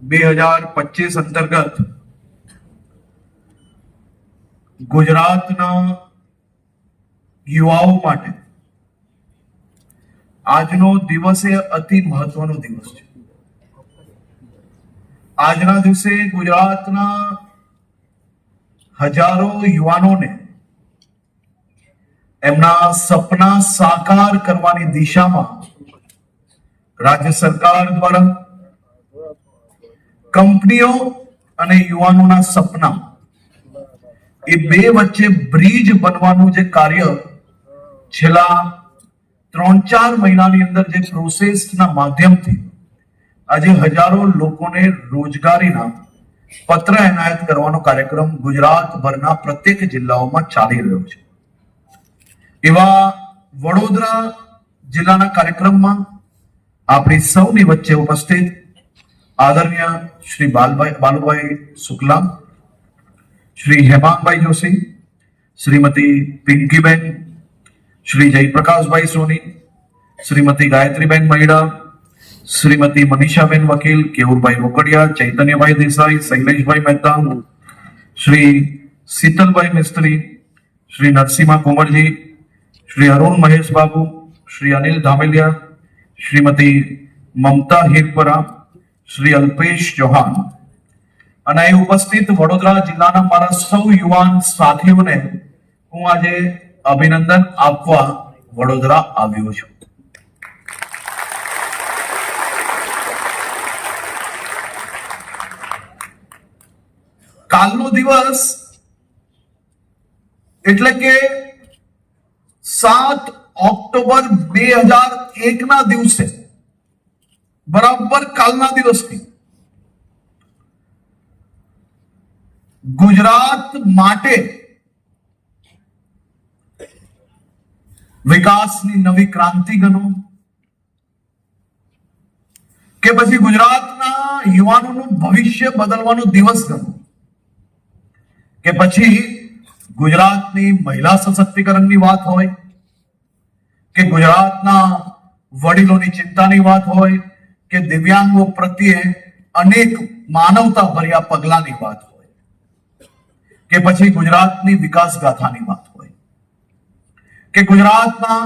2025 અંતર્ગત ગુજરાતના યુવાઓ માટે આજનો દિવસ એ અતિ મહત્વનો દિવસ છે। આજના દિવસે ગુજરાતના હજારો યુવાનોને એમના સપના સાકાર કરવાની દિશામાં રાજ્ય સરકાર દ્વારા કંપનીઓ અને યુવાનોના સપના એ બે વચ્ચે બ્રિજ બનવાનું જે કાર્ય છેલ્લા 3-4 મહિનાની અંદર જે પ્રોસેસના માધ્યમથી આજે હજારો લોકોને રોજગારીના પત્ર એનાયત કરવાનો કાર્યક્રમ ગુજરાતભરના પ્રત્યેક જિલ્લાઓમાં ચાલી રહ્યો છે। એવા વડોદરા જિલ્લાના કાર્યક્રમમાં આપણી સૌની વચ્ચે ઉપસ્થિત આદરણીય શ્રી બાલુભાઈ શુક્લા, શ્રી હેમાંગભાઈ જોશી, શ્રીમતી પિંકીબેન, શ્રી જયપ્રકાશભાઈ સોની, શ્રીમતી ગાયત્રીબેન મહિડા, श्रीमती मनीषाबेन वकील, केवुरभाई रोकड़िया, चैतन्यभाई देसाई, शैलेषभाई मेहता, श्री शीतलभाई मिस्त्री, श्री नरसिम्हा कुंवरजी, श्री अरुण महेश बाबू, श्री अनिल धामेलिया, श्रीमती ममता हिरपरा, श्री अल्पेश चौहान અને ઉપસ્થિત વડોદરા જિલ્લાના મારા સૌ યુવાન સાથીઓને હું આજે અભિનંદન આપવા વડોદરા આવ્યો છું। કાલનો દિવસ એટલે કે 7 ઓક્ટોબર 2001 ના દિવસે બરાબર કાલના દિવસથી ગુજરાત માટે વિકાસની નવી ક્રાંતિ ગણો કે પછી ગુજરાતના યુવાનોનું ભવિષ્ય બદલવાનો દિવસ ગણો કે પછી ગુજરાતની મહિલા સશક્તિકરણની વાત હોય કે ગુજરાતના વડીલોની ચિંતાની વાત હોય કે દિવ્યાંગો પ્રત્યે અનેક માનવતા ભર્યા પગલાની વાત હોય કે પછી ગુજરાતની વિકાસ ગાથાની વાત હોય કે ગુજરાતના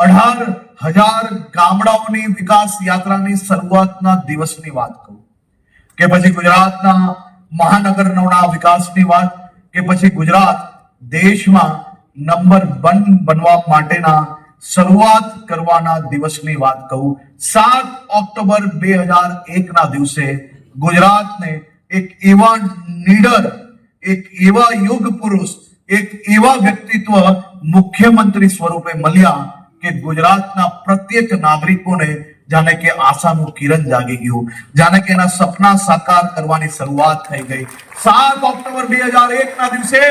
18,000 ગામડાઓની વિકાસ યાત્રાની શરૂઆતના દિવસની વાત કહું કે પછી ગુજરાતના મહાનગરોના વિકાસની વાત કે પછી ગુજરાત દેશમાં નંબર 1 બનવા માટેના શરૂઆત કરવાના દિવસની વાત કહું। 7 ઓક્ટોબર 2001 ના દિવસે ગુજરાતને એક એવા નીડર, એક એવા યુગ પુરુષ, એક એવા વ્યક્તિત્વ મુખ્યમંત્રી સ્વરૂપે મળ્યા કે ગુજરાતના પ્રત્યેક નાગરિકોને જાણે કે આશાનું કિરણ જાગી ગયું, જાણે કે એના સપના સાકાર કરવાની શરૂઆત થઈ ગઈ। 7 ઓક્ટોબર 2001 ના દિવસે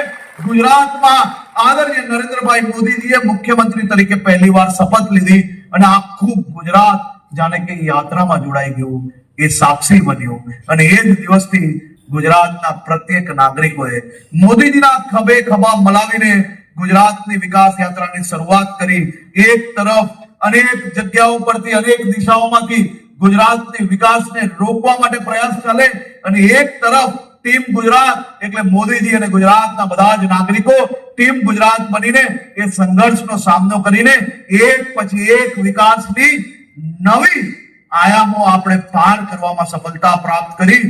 ગુજરાતમાં આદરણીય નરેન્દ્રભાઈ મોદીજીએ મુખ્યમંત્રી તરીકે પહેલીવાર શપથ લીધી અને આખું ગુજરાત જાણે કે યાત્રામાં જોડાઈ ગયું, એ સાક્ષી બન્યું અને એ જ દિવસથી ગુજરાતના પ્રત્યેક નાગરિકોએ મોદીજીના ખભે ખભા મલાવીને ગુજરાતની વિકાસ યાત્રાની શરૂઆત કરી। એક તરફ અનેક જગ્યાઓ પરથી અનેક દિશાઓમાંથી ગુજરાતની વિકાસને રોકવા માટે પ્રયાસ ચાલે અને એક તરફ ટીમ ગુજરાત એટલે મોદીજી અને ગુજરાતના બધા જ નાગરિકો ટીમ ગુજરાત બનીને એ સંઘર્ષનો સામનો કરીને એક પછી એક વિકાસની નવી આયામો આપણે પાર કરવામાં સફળતા પ્રાપ્ત કરી।